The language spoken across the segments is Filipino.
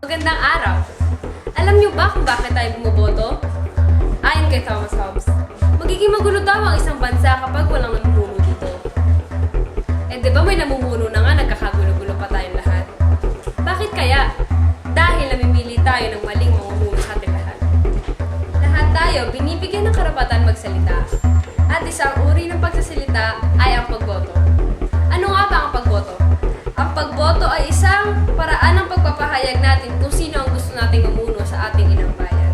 Magandang araw! Alam niyo ba kung bakit tayo bumoboto? Ayon kay Thomas Hobbes, magiging magulo daw ang isang bansa kapag walang namumuno dito. Di ba may namumuno na nga, nagkakagulo-gulo pa tayong lahat? Bakit kaya? Dahil namimili tayo ng maling mamumuno sa ating lahat. Lahat tayo binibigyan ng karapatan magsalita. At isang uri ng pagsasalita ay ang pagboto. Ano nga ba ang pagboto? Ang pagboto ay isang paraan ng pagpapahayag natin kung sino ang gusto nating mamuno sa ating inang bayan.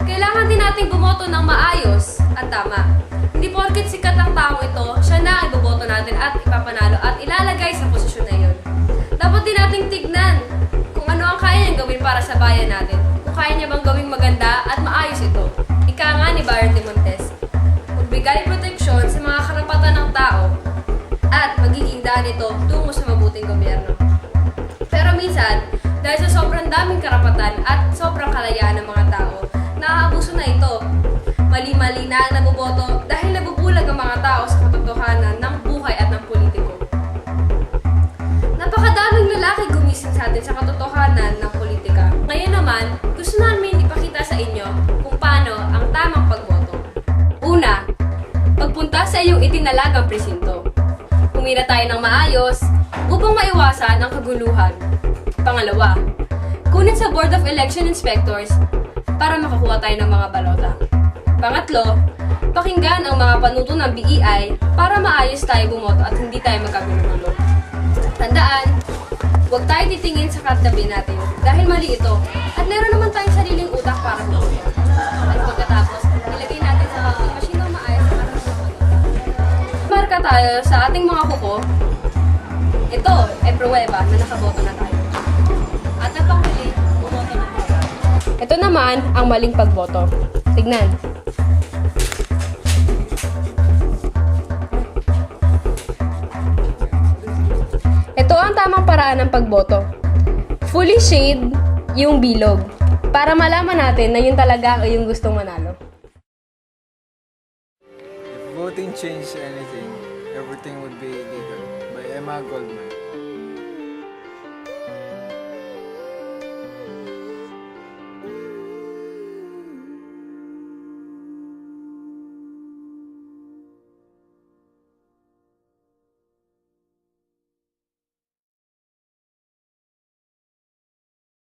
Kailangan din nating bumoto ng maayos at tama. Hindi porket sikat ang taong ito, siya na ang iboboto natin at ipapanalo at ilalagay sa posisyon na yun. Dapat din nating tignan kung ano ang kaya niyang gawin para sa bayan natin. Kung kaya niya bang gawing maganda at maayos ito. Ika nga ni Byron de Montes, magbigay proteksyon sa mga karapatan ng tao at magiging daan ito tungo sa mabuting gobyerno. Pero minsan, dahil sa sobrang daming karapatan at sobrang kalayaan ng mga tao, naaabuso na ito. Mali-mali na ang naboboto dahil nabubulag ang mga tao sa katotohanan ng buhay at ng politiko. Napakadaming lalaki gumising sa atin sa katotohanan ng politika. Ngayon naman, gusto namin ipakita sa inyo kung paano ang tamang pagboto. Una, pagpunta sa iyong itinalagang presinto. Pumila tayo ng maayos upang maiwasan ang kaguluhan. Pangalawa, kunit sa Board of Election Inspectors para makakuha tayo ng mga balota. Pangatlo, pakinggan ang mga panuto ng BEI para maayos tayo bumoto at hindi tayo magkagulo-gulo. Tandaan, huwag tayo titingin sa katabi natin dahil mali ito at meron naman tayong sariling utak para bumoto. At pagkatapos, ilagay natin sa machine ng maayos para bumoto. Marka tayo sa ating mga kuko. Ito ay pruweba na nakaboto na tayo. At ang panghuli, bumoto na tayo. Ito naman ang maling pagboto. Tignan. Ito ang tamang paraan ng pagboto. Fully shade yung bilog para malaman natin na yun talaga ang yung gustong manalo. If voting changed anything, everything would be illegal. By Emma Goldman.